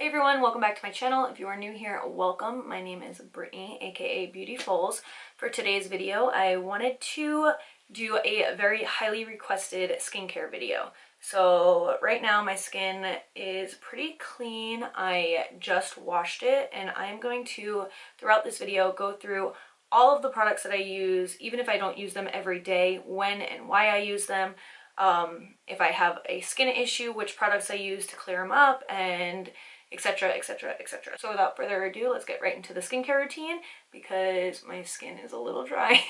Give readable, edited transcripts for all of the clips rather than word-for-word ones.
Hey everyone, welcome back to my channel. If you are new here, welcome. My name is Brittany, aka Beautifoles. For today's video, I wanted to do a very highly requested skincare video. So right now my skin is pretty clean. I just washed it, and I'm going to, throughout this video, go through all of the products that I use, even if I don't use them every day, when and why I use them, if I have a skin issue, which products I use to clear them up, and etc, etc, etc. So without further ado, let's get right into the skincare routine because my skin is a little dry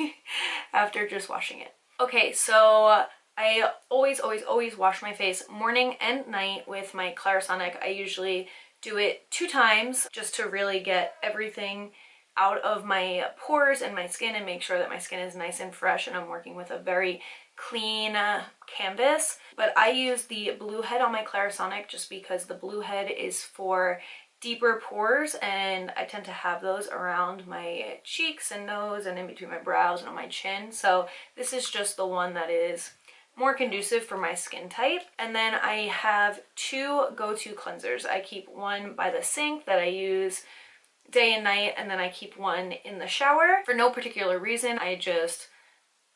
after just washing it. Okay, so I always wash my face morning and night with my Clarisonic. I usually do it 2 times just to really get everything out of my pores and my skin and make sure that my skin is nice and fresh, and I'm working with a very clean canvas. But I use the blue head on my Clarisonic just because the blue head is for deeper pores, and I tend to have those around my cheeks and nose and in between my brows and on my chin. So this is just the one that is more conducive for my skin type. And then I have 2 go-to cleansers. I keep one by the sink that I use day and night, and then I keep one in the shower for no particular reason. I just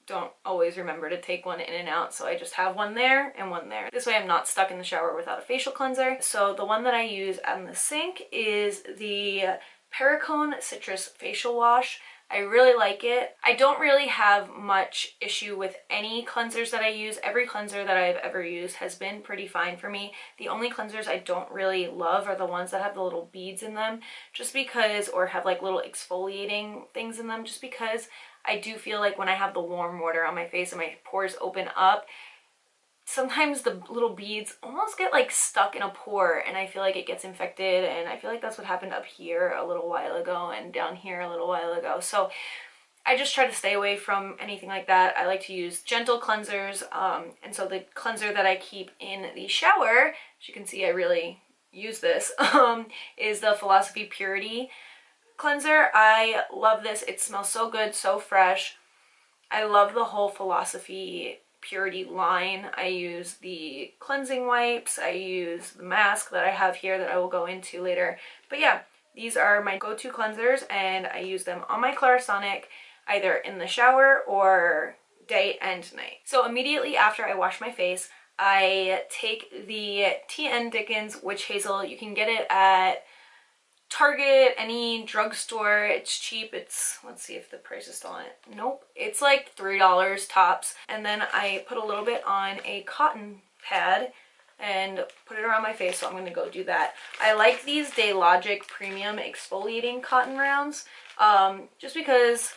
don't always remember to take one in and out, so I just have one there and one there. This way I'm not stuck in the shower without a facial cleanser. So the one that I use on the sink is the Perricone Citrus Facial Wash. I really like it. I don't really have much issue with any cleansers that I use. Every cleanser that I've ever used has been pretty fine for me. The only cleansers I don't really love are the ones that have the little beads in them, just because, or have like little exfoliating things in them, just because I do feel like when I have the warm water on my face and my pores open up, sometimes the little beads almost get like stuck in a pore, and I feel like it gets infected, and I feel like that's what happened up here a little while ago and down here a little while ago. So I just try to stay away from anything like that. I like to use gentle cleansers, and so the cleanser that I keep in the shower, as you can see I really use this, is the Philosophy Purity cleanser. I love this. It smells so good, so fresh. I love the whole Philosophy Purity line. I use the cleansing wipes, I use the mask that I have here that I will go into later. But yeah, these are my go-to cleansers, and I use them on my Clarisonic either in the shower or day and night. So immediately after I wash my face, I take the T.N. Dickens Witch Hazel. You can get it at Target, any drugstore. It's cheap. It's, let's see if the price is still on it. Nope. It's like $3 tops. And then I put a little bit on a cotton pad and put it around my face, so I'm going to go do that. I like these Daylogic Premium Exfoliating Cotton Rounds, just because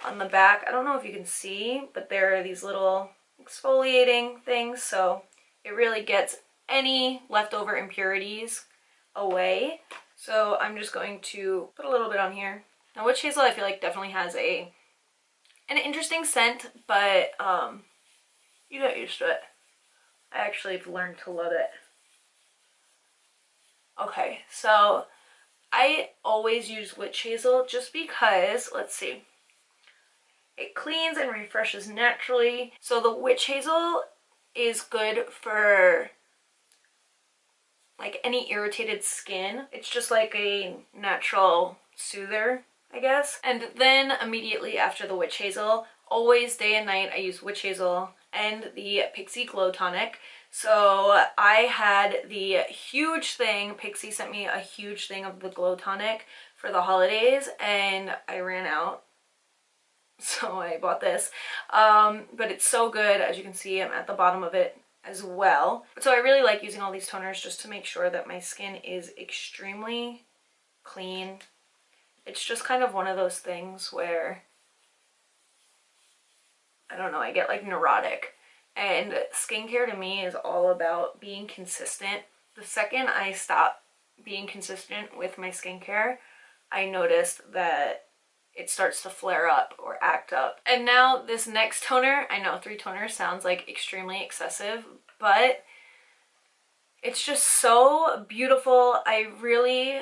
on the back, I don't know if you can see, but there are these little exfoliating things, so it really gets any leftover impurities away. So I'm just going to put a little bit on here. Now Witch Hazel I feel like definitely has an interesting scent, but you get used to it. I actually have learned to love it. Okay, so I always use Witch Hazel just because, let's see, it cleans and refreshes naturally. So the Witch Hazel is good for like any irritated skin. It's just like a natural soother, I guess. And then immediately after the Witch Hazel, always day and night, I use Witch Hazel and the Pixi Glow Tonic. So I had the huge thing, Pixi sent me a huge thing of the Glow Tonic for the holidays, and I ran out, so I bought this. But it's so good. As you can see, I'm at the bottom of it as well. So I really like using all these toners just to make sure that my skin is extremely clean. It's just kind of one of those things where, I don't know, I get like neurotic, and skincare to me is all about being consistent. The second I stop being consistent with my skincare, I noticed that it starts to flare up or act up. And now this next toner, I know 3 toners sounds like extremely excessive, but it's just so beautiful. I really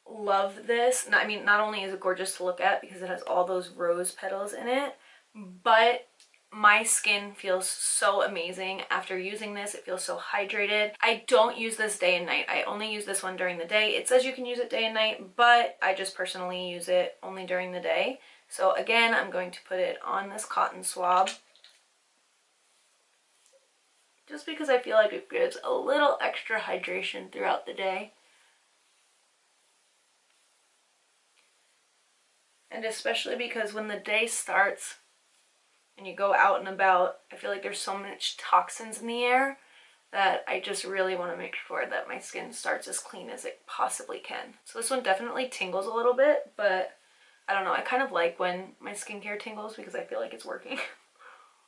love this. I mean, not only is it gorgeous to look at because it has all those rose petals in it, but my skin feels so amazing after using this. It feels so hydrated. I don't use this day and night. I only use this one during the day. It says you can use it day and night, but I just personally use it only during the day. So again, I'm going to put it on this cotton swab, just because I feel like it gives a little extra hydration throughout the day. And especially because when the day starts and you go out and about, I feel like there's so much toxins in the air that I just really want to make sure that my skin starts as clean as it possibly can. So this one definitely tingles a little bit, but I don't know, I kind of like when my skincare tingles because I feel like it's working.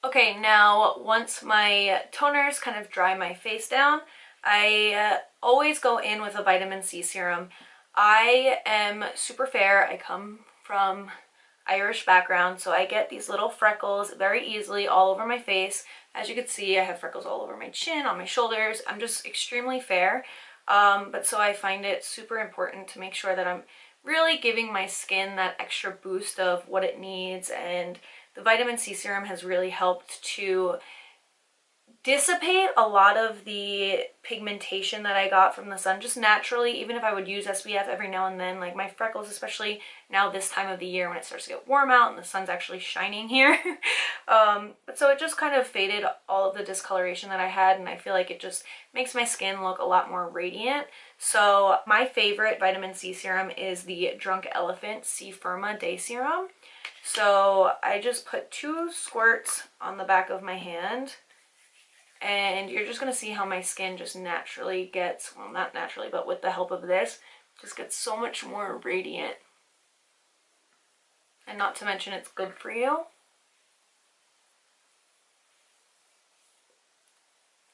Okay, now once my toners kind of dry my face down, I always go in with a vitamin C serum. I am super fair. I come from Irish background, so I get these little freckles very easily all over my face. As you can see, I have freckles all over my chin, on my shoulders. I'm just extremely fair, but so I find it super important to make sure that I'm really giving my skin that extra boost of what it needs, and the vitamin C serum has really helped to dissipate a lot of the pigmentation that I got from the sun just naturally. Even if I would use SPF every now and then, like my freckles, especially now this time of the year when it starts to get warm out and the sun's actually shining here. But so it just kind of faded all of the discoloration that I had, and I feel like it just makes my skin look a lot more radiant. So my favorite vitamin C serum is the Drunk Elephant C Firma Day Serum. So I just put 2 squirts on the back of my hand, and you're just going to see how my skin just naturally gets, well, not naturally, but with the help of this, just gets so much more radiant. And not to mention it's good for you.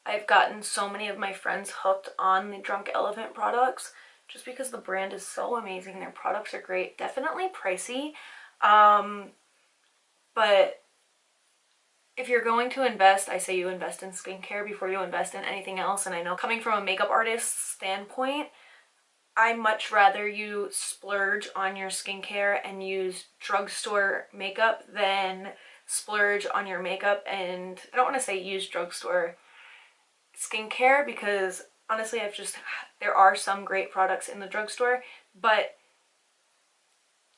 I've gotten so many of my friends hooked on the Drunk Elephant products just because the brand is so amazing. Their products are great. Definitely pricey. But if you're going to invest, I say you invest in skincare before you invest in anything else. And I know coming from a makeup artist's standpoint, I much rather you splurge on your skincare and use drugstore makeup than splurge on your makeup. And I don't want to say use drugstore skincare because honestly, there are some great products in the drugstore, but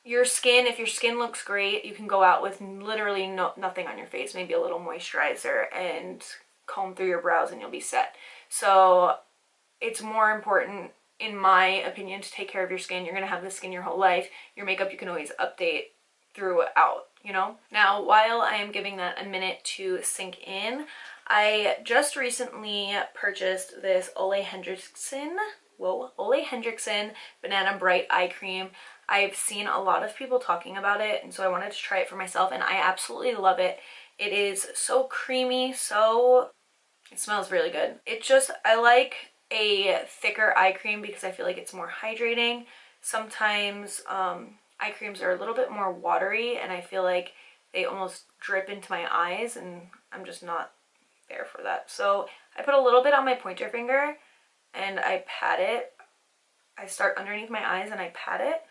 your skin, if your skin looks great, you can go out with literally nothing on your face, maybe a little moisturizer and comb through your brows and you'll be set. So it's more important, in my opinion, to take care of your skin. You're going to have this skin your whole life. Your makeup you can always update throughout, you know? Now, while I am giving that a minute to sink in, I just recently purchased this Ole Henriksen Banana Bright Eye Cream. I've seen a lot of people talking about it, and so I wanted to try it for myself, and I absolutely love it. It is so creamy, it smells really good. I like a thicker eye cream because I feel like it's more hydrating. Sometimes eye creams are a little bit more watery, and I feel like they almost drip into my eyes, and I'm just not there for that. So I put a little bit on my pointer finger, and I pat it. I start underneath my eyes, and I pat it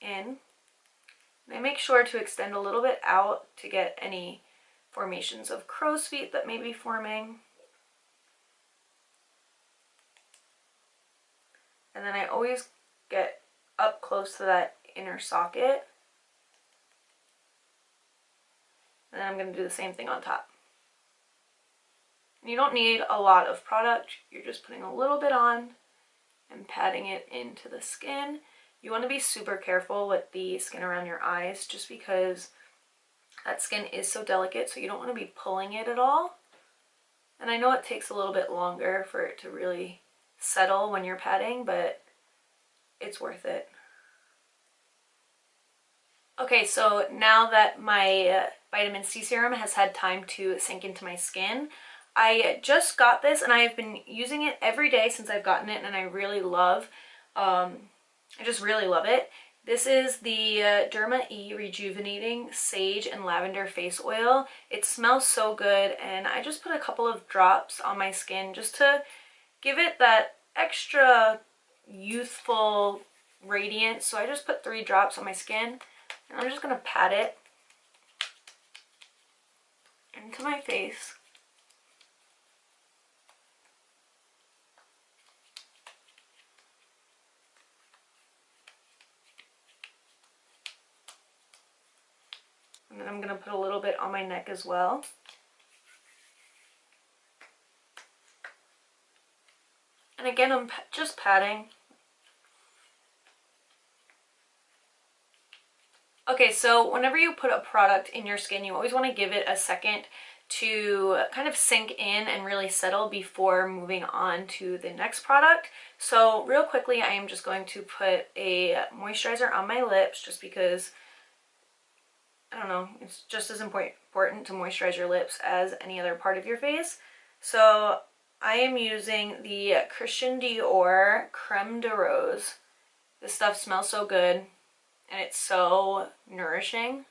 in. And I make sure to extend a little bit out to get any formations of crow's feet that may be forming. And then I always get up close to that inner socket. And then I'm going to do the same thing on top. And you don't need a lot of product. You're just putting a little bit on and patting it into the skin. You want to be super careful with the skin around your eyes just because that skin is so delicate, so you don't want to be pulling it at all. And I know it takes a little bit longer for it to really settle when you're patting, but it's worth it. Okay, so now that my vitamin C serum has had time to sink into my skin, I just got this and I've been using it every day since I've gotten it, and I really love I just really love it. This is the Derma E Rejuvenating Sage and Lavender Face Oil. It smells so good, and I just put a couple of drops on my skin just to give it that extra youthful radiance. So I just put 3 drops on my skin, and I'm just going to pat it. into my face. And then I'm going to put a little bit on my neck as well. And again, I'm just patting. Okay, so whenever you put a product in your skin, you always want to give it a second to kind of sink in and really settle before moving on to the next product. So real quickly, I am just going to put a moisturizer on my lips just because, I don't know, it's just as important to moisturize your lips as any other part of your face. So I am using the Christian Dior Creme de Rose. This stuff smells so good and it's so nourishing.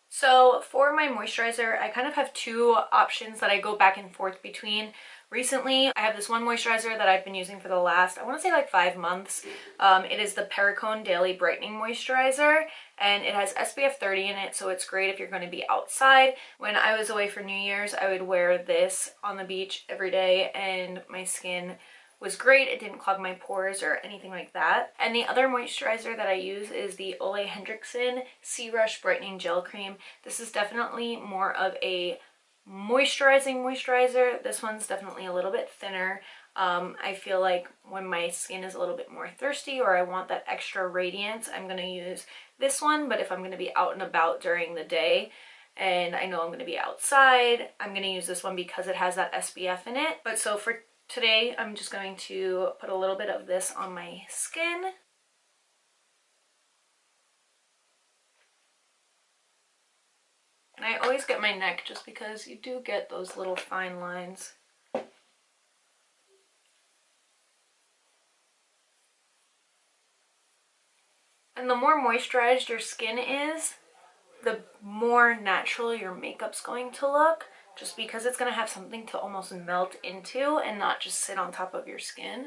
So for my moisturizer, I kind of have two options that I go back and forth between. Recently, I have this one moisturizer that I've been using for the last, I want to say like 5 months. It is the Perricone Daily Brightening Moisturizer, and it has SPF 30 in it, so it's great if you're going to be outside. When I was away for New Year's, I would wear this on the beach every day, and my skin was great. It didn't clog my pores or anything like that. And the other moisturizer that I use is the Ole Henriksen Sea Rush Brightening Gel Cream. This is definitely more of a moisturizing moisturizer. This one's definitely a little bit thinner. I feel like when my skin is a little bit more thirsty or I want that extra radiance, I'm going to use this one. But if I'm going to be out and about during the day and I know I'm going to be outside, I'm going to use this one because it has that SPF in it. But so for today, I'm just going to put a little bit of this on my skin. And I always get my neck just because you do get those little fine lines. And the more moisturized your skin is, the more natural your makeup's going to look, just because it's going to have something to almost melt into and not just sit on top of your skin.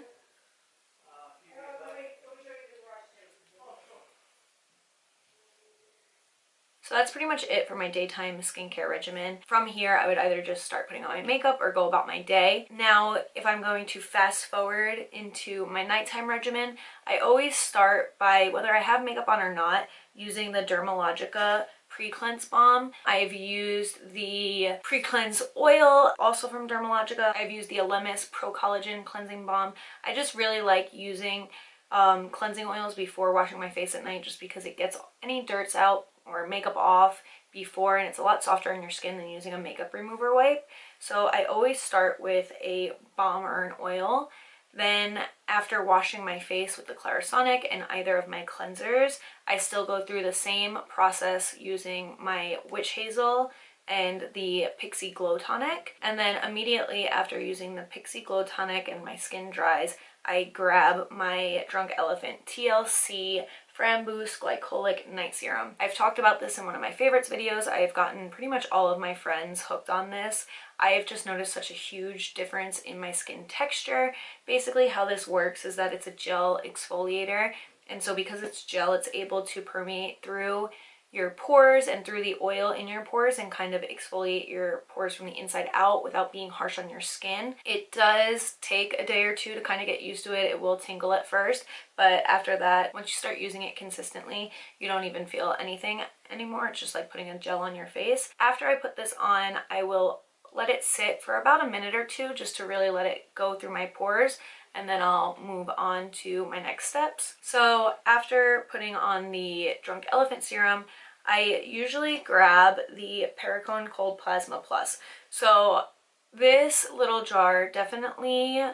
So that's pretty much it for my daytime skincare regimen. From here, I would either just start putting on my makeup or go about my day. Now, if I'm going to fast forward into my nighttime regimen, I always start by, whether I have makeup on or not, using the Dermalogica Pre-Cleanse Balm. I've used the Pre-Cleanse Oil, also from Dermalogica. I've used the BLEMISH Pro Collagen Cleansing Balm. I just really like using cleansing oils before washing my face at night just because it gets any dirts out or makeup off before, and it's a lot softer on your skin than using a makeup remover wipe. So I always start with a balm or an oil. Then after washing my face with the Clarisonic and either of my cleansers, I still go through the same process using my Witch Hazel and the Pixie Glow Tonic. And then immediately after using the Pixie Glow Tonic and my skin dries, I grab my Drunk Elephant TLC Framboos Glycolic Night Serum. I've talked about this in one of my favorites videos. I have gotten pretty much all of my friends hooked on this. I have just noticed such a huge difference in my skin texture. Basically how this works is that it's a gel exfoliator, and so because it's gel, it's able to permeate through your pores and through the oil in your pores and kind of exfoliate your pores from the inside out without being harsh on your skin. It does take a day or two to kind of get used to it. It will tingle at first, but after that, once you start using it consistently, you don't even feel anything anymore. It's just like putting a gel on your face. After I put this on, I will let it sit for about a minute or two just to really let it go through my pores, and then I'll move on to my next steps. So after putting on the Drunk Elephant Serum, I usually grab the Perricone Cold Plasma Plus. So this little jar definitely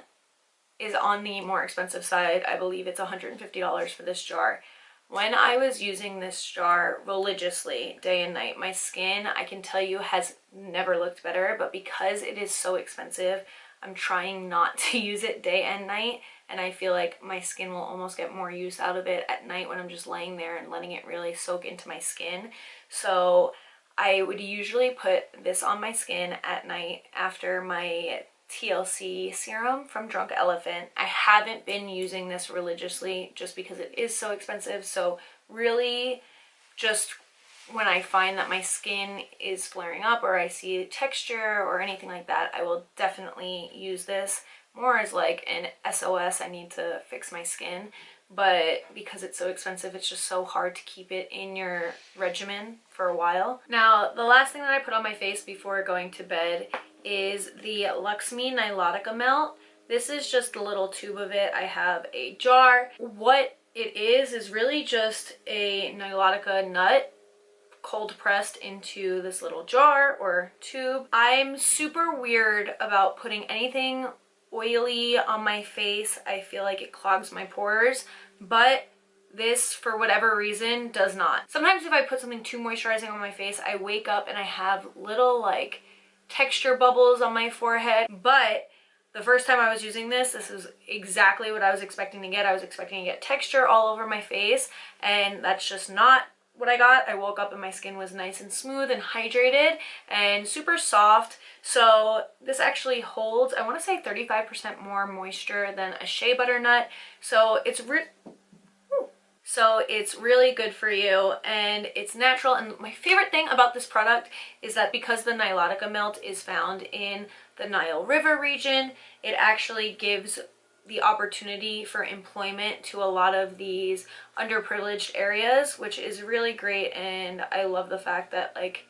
is on the more expensive side. I believe it's $150 for this jar. When I was using this jar religiously day and night, my skin, I can tell you, has never looked better, but because it is so expensive, I'm trying not to use it day and night, and I feel like my skin will almost get more use out of it at night when I'm just laying there and letting it really soak into my skin. So I would usually put this on my skin at night after my TLC serum from Drunk Elephant. I haven't been using this religiously just because it is so expensive. So really just when I find that my skin is flaring up or I see texture or anything like that, I will definitely use this more as like an SOS. I need to fix my skin. But because it's so expensive, it's just so hard to keep it in your regimen for a while. Now, the last thing that I put on my face before going to bed is the Luxme Nilotica Melt. This is just a little tube of it. I have a jar. What it is really just a Nilotica nut cold pressed into this little jar or tube. I'm super weird about putting anything oily on my face. I feel like it clogs my pores, but this, for whatever reason, does not. Sometimes if I put something too moisturizing on my face, I wake up and I have little like texture bubbles on my forehead. But the first time I was using this is exactly what I was expecting to get. I was expecting to get texture all over my face, and that's just not what I got. I woke up and my skin was nice and smooth and hydrated and super soft. So this actually holds, I want to say 35% more moisture than a shea butter nut. So it's really good for you, and it's natural. And my favorite thing about this product is that because the Nilotica Melt is found in the Nile River region, it actually gives the opportunity for employment to a lot of these underprivileged areas, which is really great. And I love the fact that like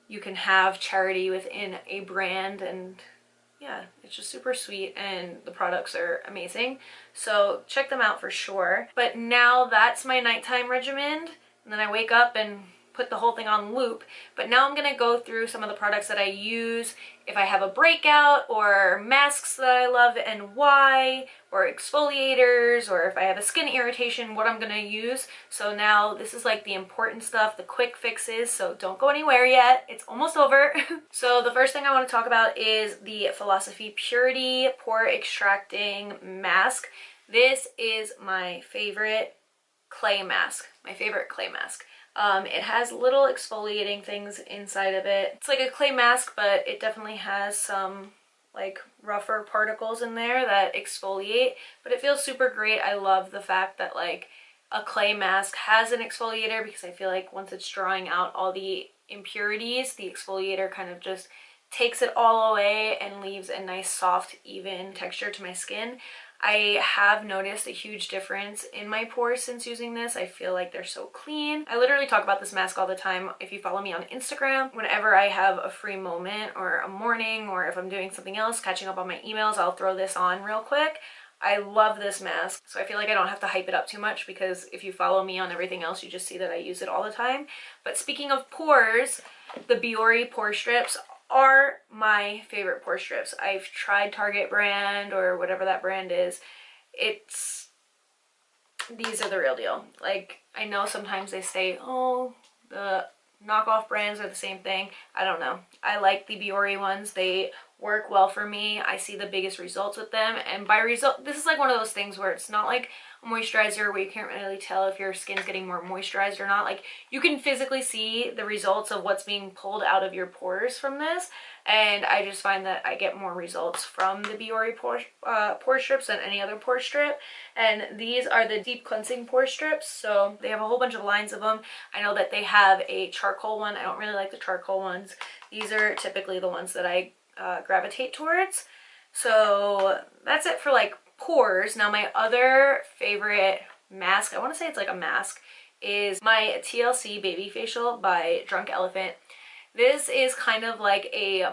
you can have charity within a brand, and yeah, it's just super sweet and the products are amazing. So check them out for sure. But now that's my nighttime regimen, and then I wake up and put the whole thing on loop. But now I'm gonna go through some of the products that I use if I have a breakout, or masks that I love and why, or exfoliators, or if I have a skin irritation, what I'm gonna use. So now this is like the important stuff, the quick fixes, so don't go anywhere yet. It's almost over. So the first thing I want to talk about is the Philosophy Purity Pore Extracting Mask. This is my favorite clay mask. It has little exfoliating things inside of it. It's like a clay mask, but it definitely has some like rougher particles in there that exfoliate, but it feels super great. I love the fact that like a clay mask has an exfoliator, because I feel like once it's drawing out all the impurities, the exfoliator kind of just takes it all away and leaves a nice soft even texture to my skin. I have noticed a huge difference in my pores since using this. I feel like they're so clean. I literally talk about this mask all the time. If you follow me on Instagram, whenever I have a free moment or a morning, or if I'm doing something else, catching up on my emails, I'll throw this on real quick. I love this mask, so I feel like I don't have to hype it up too much, because if you follow me on everything else, you just see that I use it all the time. But speaking of pores, the Biore pore strips are my favorite pore strips. I've tried Target brand or whatever that brand is. These are the real deal. Like, I know sometimes they say, oh, the knockoff brands are the same thing. I don't know. I like the Biore ones. They work well for me. I see the biggest results with them. And by result, this is like one of those things where it's not like a moisturizer where you can't really tell if your skin's getting more moisturized or not. Like, you can physically see the results of what's being pulled out of your pores from this. And I just find that I get more results from the Biore pore strips than any other pore strip. And these are the deep cleansing pore strips. So they have a whole bunch of lines of them. I know that they have a charcoal one. I don't really like the charcoal ones. These are typically the ones that I gravitate towards. So that's it for like pores. Now my other favorite mask, I want to say it's like a mask, is my TLC Baby Facial by Drunk Elephant. This is kind of like a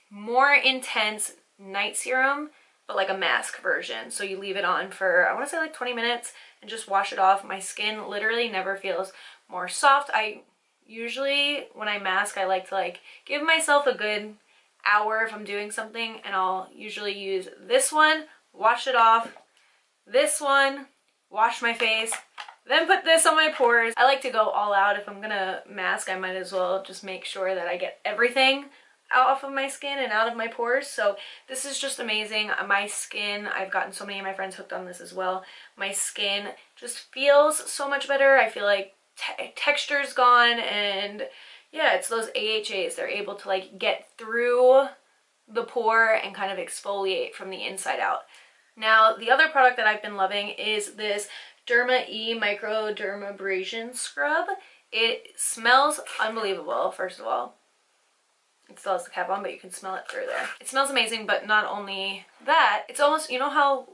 more intense night serum, but like a mask version. So you leave it on for, I want to say like 20 minutes and just wash it off. My skin literally never feels more soft. I usually, when I mask, I like to like give myself a good hour if I'm doing something, and I'll usually use this one, wash it off, this one, wash my face, then put this on my pores. I like to go all out. If I'm gonna mask, I might as well just make sure that I get everything out off of my skin and out of my pores. So this is just amazing. My skin, I've gotten so many of my friends hooked on this as well. My skin just feels so much better. I feel like texture's gone, and yeah, it's those AHAs. They're able to like get through the pore and kind of exfoliate from the inside out. Now, the other product that I've been loving is this Derma E Microdermabrasion Scrub. It smells unbelievable, first of all. It still has the cap on, but you can smell it through there. It smells amazing, but not only that, it's almost, you know how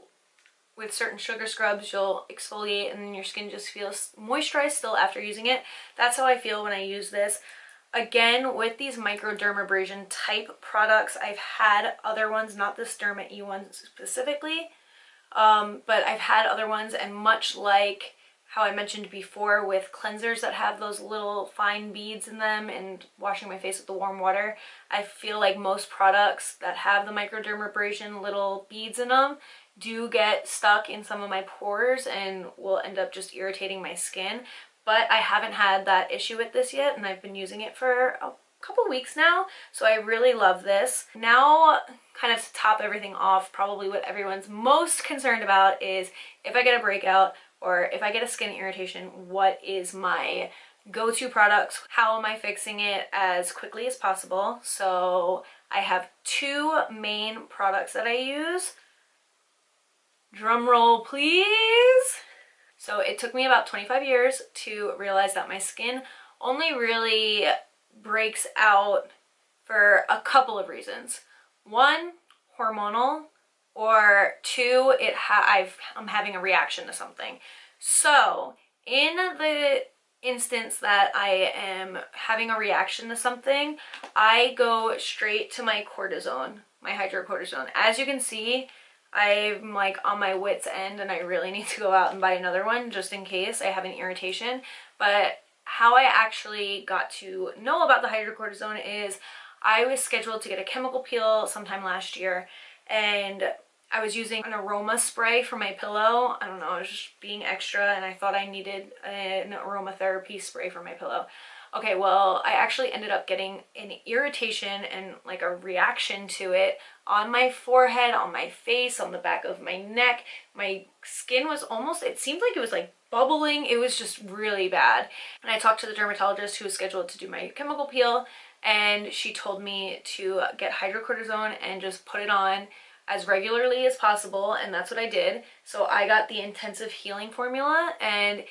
with certain sugar scrubs you'll exfoliate and then your skin just feels moisturized still after using it? That's how I feel when I use this. Again, with these microdermabrasion type products, I've had other ones, not this Derma E one specifically, but I've had other ones, and much like how I mentioned before with cleansers that have those little fine beads in them and washing my face with the warm water, I feel like most products that have the microdermabrasion little beads in them do get stuck in some of my pores and will end up just irritating my skin. But I haven't had that issue with this yet, and I've been using it for a couple weeks now, so I really love this. Now, kind of to top everything off, probably what everyone's most concerned about is if I get a breakout or if I get a skin irritation, what is my go-to products? How am I fixing it as quickly as possible? So I have two main products that I use. Drum roll, please. So it took me about 25 years to realize that my skin only really breaks out for a couple of reasons. One, hormonal, or two, I'm having a reaction to something. So in the instance that I am having a reaction to something, I go straight to my cortisone, my hydrocortisone. As you can see, I'm like on my wit's end and I really need to go out and buy another one just in case I have an irritation. But how I actually got to know about the hydrocortisone is I was scheduled to get a chemical peel sometime last year, and I was using an aroma spray for my pillow. I don't know, I was just being extra and I thought I needed an aromatherapy spray for my pillow. Okay, well, I actually ended up getting an irritation and like a reaction to it on my forehead, on my face, on the back of my neck. My skin was almost, it seemed like it was like bubbling. It was just really bad. And I talked to the dermatologist who was scheduled to do my chemical peel, and she told me to get hydrocortisone and just put it on as regularly as possible, and that's what I did. So I got the intensive healing formula, and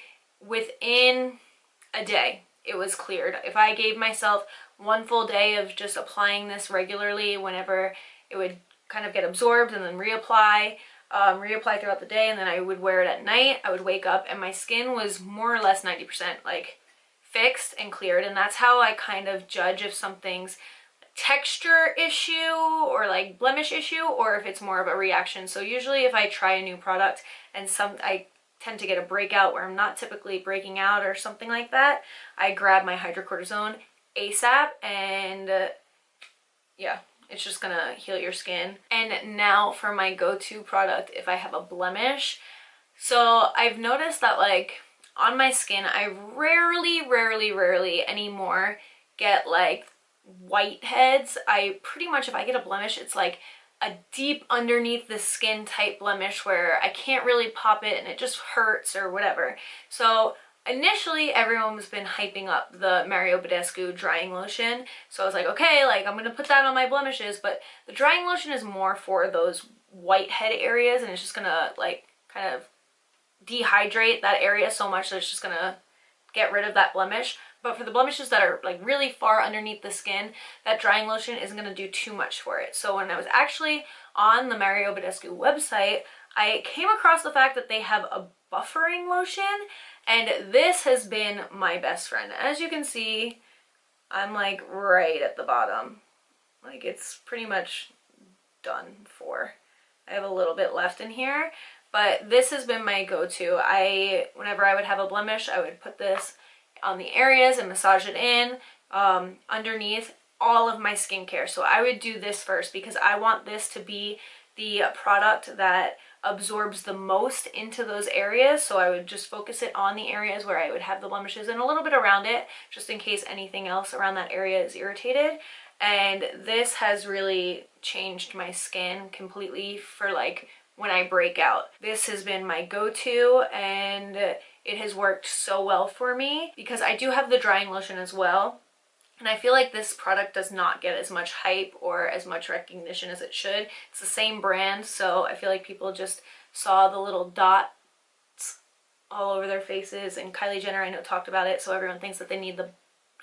within a day it was cleared. If I gave myself one full day of just applying this regularly, whenever it would kind of get absorbed and then reapply throughout the day, and then I would wear it at night, I would wake up and my skin was more or less 90% like fixed and cleared. And that's how I kind of judge if something's texture issue or like blemish issue, or if it's more of a reaction. So usually if I try a new product and I tend to get a breakout where I'm not typically breaking out or something like that, I grab my hydrocortisone ASAP, and yeah, it's just gonna heal your skin. And now for my go-to product if I have a blemish. So I've noticed that like on my skin, I rarely anymore get like whiteheads. I pretty much, if I get a blemish, it's like a deep underneath the skin type blemish where I can't really pop it and it just hurts or whatever. So initially everyone's been hyping up the Mario Badescu drying lotion, so I was like, okay, like I'm gonna put that on my blemishes. But the drying lotion is more for those whitehead areas, and it's just gonna like kind of dehydrate that area so much that it's just gonna get rid of that blemish. But for the blemishes that are like really far underneath the skin, that drying lotion isn't going to do too much for it. So when I was actually on the Mario Badescu website, I came across the fact that they have a buffering lotion, and this has been my best friend. As you can see, I'm like right at the bottom. Like it's pretty much done for. I have a little bit left in here, but this has been my go-to. Whenever I would have a blemish, I would put this on the areas and massage it in underneath all of my skincare. So I would do this first because I want this to be the product that absorbs the most into those areas. So I would just focus it on the areas where I would have the blemishes and a little bit around it, just in case anything else around that area is irritated. And this has really changed my skin completely for like when I break out. This has been my go-to, and it has worked so well for me because I do have the drying lotion as well. And I feel like this product does not get as much hype or as much recognition as it should. It's the same brand, so I feel like people just saw the little dots all over their faces, and Kylie Jenner, I know, talked about it, so everyone thinks that they need the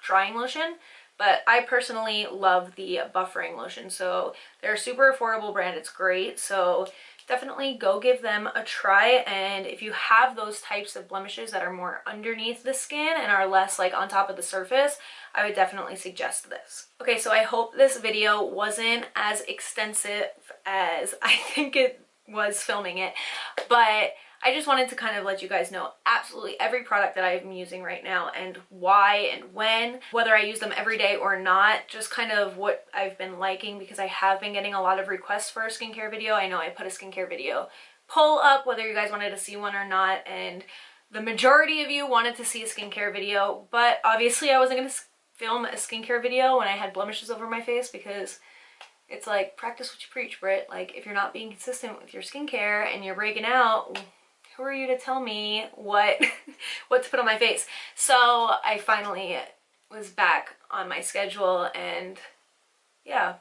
drying lotion. But I personally love the buffering lotion, so they're a super affordable brand. It's great, so definitely go give them a try. And if you have those types of blemishes that are more underneath the skin and are less like on top of the surface, I would definitely suggest this. Okay, so I hope this video wasn't as extensive as I think it was filming it, but I just wanted to kind of let you guys know absolutely every product that I'm using right now and why and when, whether I use them every day or not, just kind of what I've been liking, because I have been getting a lot of requests for a skincare video. I know I put a skincare video poll up whether you guys wanted to see one or not, and the majority of you wanted to see a skincare video, but obviously I wasn't going to film a skincare video when I had blemishes over my face, because it's like, practice what you preach, Britt. Like, if you're not being consistent with your skincare and you're breaking out, who are you to tell me what to put on my face? So I finally was back on my schedule, and yeah,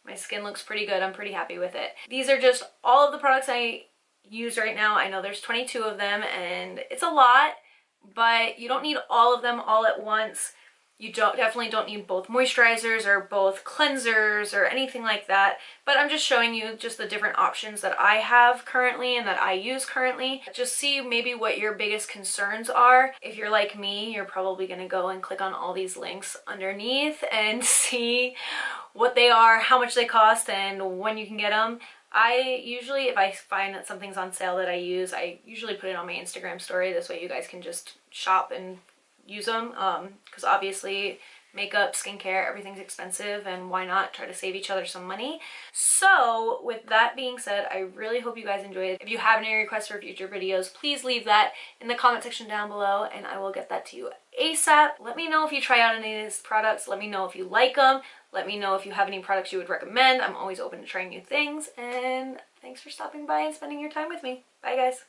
my skin looks pretty good. I'm pretty happy with it. These are just all of the products I use right now. I know there's 22 of them and it's a lot, but you don't need all of them all at once. You definitely don't need both moisturizers or both cleansers or anything like that, but I'm just showing you just the different options that I have currently and that I use currently. Just see maybe what your biggest concerns are. If you're like me, you're probably going to go and click on all these links underneath and see what they are, how much they cost, and when you can get them. I usually, if I find that something's on sale that I use, I usually put it on my Instagram story. This way you guys can just shop and use them, because obviously makeup, skincare, everything's expensive, and why not try to save each other some money? So with that being said, I really hope you guys enjoyed it. If you have any requests for future videos, please leave that in the comment section down below and I will get that to you ASAP. Let me know if you try out any of these products. Let me know if you like them. Let me know if you have any products you would recommend. I'm always open to trying new things, and thanks for stopping by and spending your time with me. Bye guys.